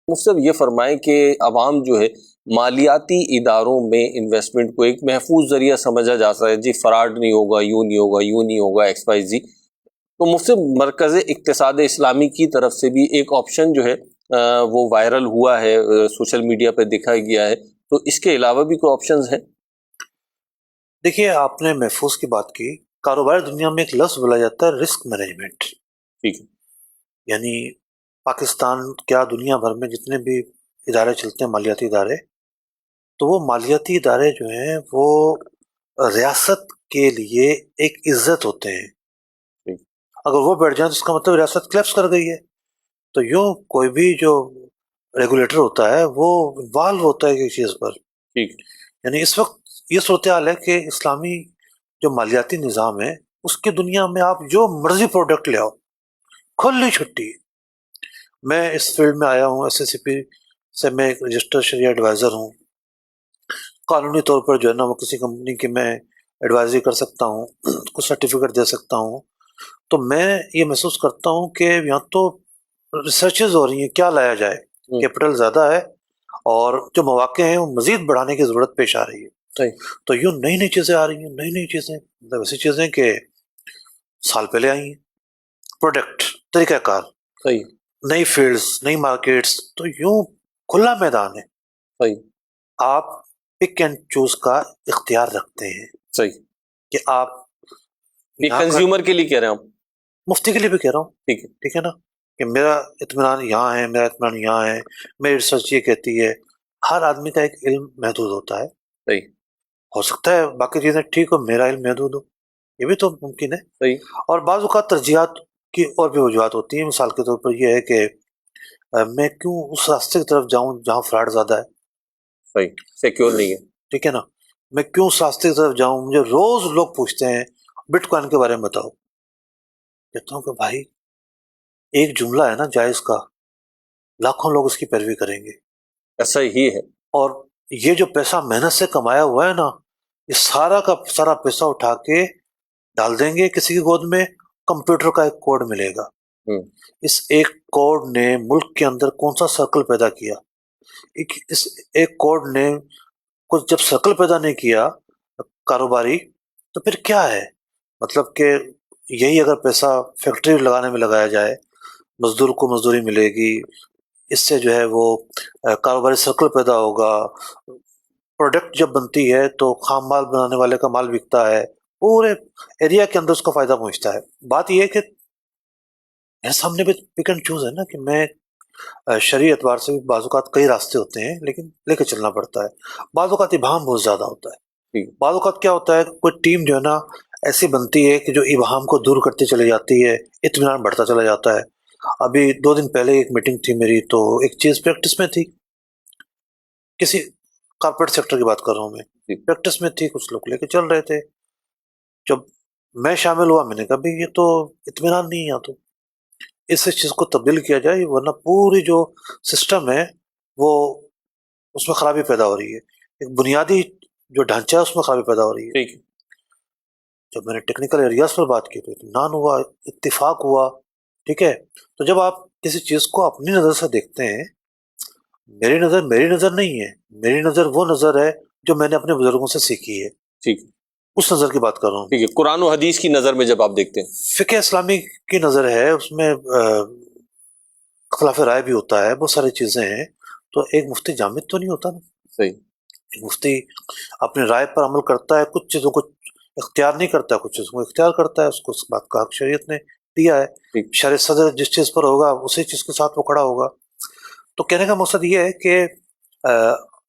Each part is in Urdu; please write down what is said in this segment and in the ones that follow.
مفتی یہ فرمائیں کہ عوام جو ہے مالیاتی اداروں میں انویسٹمنٹ کو ایک محفوظ ذریعہ سمجھا جاتا ہے، جی فراڈ نہیں ہوگا، یوں نہیں ہوگا، یوں نہیں ہوگا، ایکس وائی زی. تو مفتی مرکز اقتصاد اسلامی کی طرف سے بھی ایک آپشن جو ہے وہ وائرل ہوا ہے، سوشل میڈیا پہ دکھایا گیا ہے، تو اس کے علاوہ بھی کوئی آپشنز ہیں؟ دیکھیے، آپ نے محفوظ کی بات کی. کاروباری دنیا میں ایک لفظ بولا جاتا ہے رسک مینجمنٹ. ٹھیک ہے. یعنی پاکستان کیا دنیا بھر میں جتنے بھی ادارے چلتے ہیں مالیاتی ادارے، تو وہ مالیاتی ادارے جو ہیں وہ ریاست کے لیے ایک عزت ہوتے ہیں. اگر وہ بیٹھ جائیں تو اس کا مطلب ریاست کلیپس کر گئی ہے. تو یوں کوئی بھی جو ریگولیٹر ہوتا ہے وہ انوالو ہوتا ہے کسی چیز پر. ٹھیک. یعنی اس وقت یہ صورتحال ہے کہ اسلامی جو مالیاتی نظام ہے اس کی دنیا میں آپ جو مرضی پروڈکٹ لے آؤ، کھلی چھٹی. میں اس فیلڈ میں آیا ہوں، ایس ایس سی پی سے میں ایک رجسٹرڈ شریعہ ایڈوائزر ہوں. قانونی طور پر جو ہے نا وہ کسی کمپنی کی میں ایڈوائزری کر سکتا ہوں، کچھ سرٹیفکیٹ دے سکتا ہوں. تو میں یہ محسوس کرتا ہوں کہ یہاں تو ریسرچز ہو رہی ہیں کیا لایا جائے. کیپٹل زیادہ ہے اور جو مواقع ہیں وہ مزید بڑھانے کی ضرورت پیش آ رہی ہے. تو یوں نئی نئی چیزیں آ رہی ہیں، نئی نئی چیزیں، مطلب ایسی چیزیں کہ سال پہلے آئی ہیں. پروڈکٹ، طریقہ کار، نئی فیلڈز، نئی مارکیٹس. تو یوں کھلا میدان ہے. آپ پک اینڈ چوز کا اختیار رکھتے ہیں. صحیح. کہ آپ یہ کنزیومر کے لیے کہہ رہے ہیں آپ؟ مفتی کے لیے بھی کہہ رہا ہوں. ٹھیک ہے. ٹھیک ہے نا، کہ میرا اطمینان یہاں ہے، میرا اطمینان یہاں ہے. میری ریسرچ یہ کہتی ہے. ہر آدمی کا ایک علم محدود ہوتا ہے. صحیح. ہو سکتا ہے باقی چیزیں ٹھیک ہو، میرا علم محدود ہو، یہ بھی تو ممکن ہے. صحیح. اور بعض اوقات ترجیحات کی اور بھی وجوہات ہوتی ہیں. مثال کے طور پر یہ ہے کہ میں کیوں اس راستے کی طرف جاؤں جہاں فراڈ زیادہ ہے. صحیح، سیکیور نہیں ہے. ٹھیک ہے نا. میں کیوں اس راستے کی طرف جاؤں. مجھے روز لوگ پوچھتے ہیں بٹ کوائن کے بارے میں بتاؤ. کہتا ہوں کہ بھائی ایک جملہ ہے نا جائز کا، لاکھوں لوگ اس کی پیروی کریں گے. ایسا ہی ہے. اور یہ جو پیسہ محنت سے کمایا ہوا ہے نا، یہ سارا کا سارا پیسہ اٹھا کے ڈال دیں گے کسی کی گود میں. کمپیوٹر کا ایک کوڈ ملے گا. اس ایک کوڈ نے ملک کے اندر کون سا سرکل پیدا کیا. اس ایک کوڈ نے کچھ جب سرکل پیدا نہیں کیا کاروباری، تو پھر کیا ہے. مطلب کہ یہی اگر پیسہ فیکٹری لگانے میں لگایا جائے، مزدور کو مزدوری ملے گی، اس سے جو ہے وہ کاروباری سرکل پیدا ہوگا. پروڈکٹ جب بنتی ہے تو خام مال بنانے والے کا مال بکتا ہے، پورے ایریا کے اندر اس کو فائدہ پہنچتا ہے. بات یہ ہے کہ میرے سامنے بھی پک اینڈ چوز ہے نا، کہ میں شرعی اعتبار سے بھی بعض اوقات کئی راستے ہوتے ہیں لیکن لے کے چلنا پڑتا ہے. بعض اوقات ابہام بہت زیادہ ہوتا ہے. بعض اوقات کیا ہوتا ہے، کوئی ٹیم جو ہے نا ایسی بنتی ہے کہ جو ابہام کو دور کرتی چلی جاتی ہے، اطمینان بڑھتا چلا جاتا ہے. ابھی 2 دن پہلے ایک میٹنگ تھی میری، تو ایک چیز پریکٹس میں تھی. کسی کارپوریٹ سیکٹر کی بات کر رہا ہوں میں، پریکٹس میں تھی، کچھ لوگ لے کے چل رہے تھے. جب میں شامل ہوا میں نے کہا بھائی یہ تو اطمینان نہیں ہے، تو اس چیز کو تبدیل کیا جائے، ورنہ پوری جو سسٹم ہے وہ اس میں خرابی پیدا ہو رہی ہے. ایک بنیادی جو ڈھانچہ ہے اس میں خرابی پیدا ہو رہی ہے. جب میں نے ٹیکنیکل ایریاز پر بات کی تو اطمینان ہوا، اتفاق ہوا. ٹھیک ہے. تو جب آپ کسی چیز کو اپنی نظر سے دیکھتے ہیں، میری نظر نہیں ہے، میری نظر وہ نظر ہے جو میں نے اپنے بزرگوں سے سیکھی ہے. ٹھیک ہے. اس نظر کی بات کر رہا ہوں. ٹھیک ہے. قرآن و حدیث کی نظر میں جب آپ دیکھتے ہیں، فقہ اسلامی کی نظر ہے، اس میں اختلاف رائے بھی ہوتا ہے، بہت ساری چیزیں ہیں. تو ایک مفتی جامد تو نہیں ہوتا نا. صحیح. ایک مفتی اپنی رائے پر عمل کرتا ہے، کچھ چیزوں کو اختیار نہیں کرتا، کچھ چیزوں کو اختیار کرتا ہے. اس کو اس بات کا حق شریعت نے دیا ہے. شرع صدر جس چیز پر ہوگا اسی چیز کے ساتھ وہ کھڑا ہوگا. تو کہنے کا مقصد یہ ہے کہ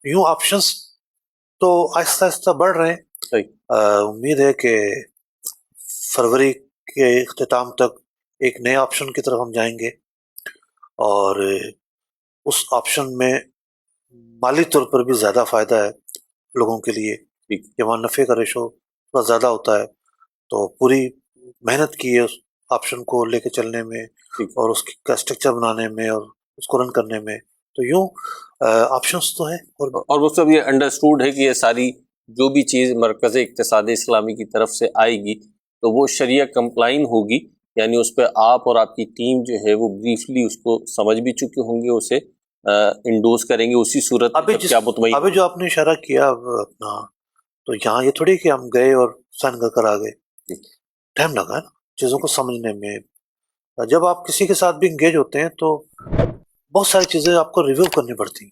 یوں آپشنز تو آہستہ آہستہ بڑھ رہے ہیں. امید ہے کہ فروری کے اختتام تک ایک نئے آپشن کی طرف ہم جائیں گے، اور اس آپشن میں مالی طور پر بھی زیادہ فائدہ ہے لوگوں کے لیے، کہ وہاں نفع کا ریشو تھوڑا زیادہ ہوتا ہے. تو پوری محنت کی ہے اس آپشن کو لے کے چلنے میں، اور اس کا اسٹرکچر بنانے میں، اور اس کو رن کرنے میں. تو یوں آپشنز تو ہیں. اور وہ سب یہ انڈرسٹوڈ ہے کہ یہ ساری جو بھی چیز مرکز اقتصاد اسلامی کی طرف سے آئے گی تو وہ شریعہ کمپلائن ہوگی، یعنی اس پہ آپ اور آپ کی ٹیم جو ہے وہ بریفلی اس کو سمجھ بھی چکے ہوں گے، اسے انڈوز کریں گے اسی صورت میں کیا مطمئن؟ ابھی جو آپ نے اشارہ کیا اپنا، تو یہاں یہ تھوڑی کہ ہم گئے اور سائن کر کر آ گئے، ٹائم لگا ہے نا چیزوں کو سمجھنے میں. جب آپ کسی کے ساتھ بھی انگیج ہوتے ہیں تو بہت ساری چیزیں آپ کو ریویو کرنی پڑتی ہیں.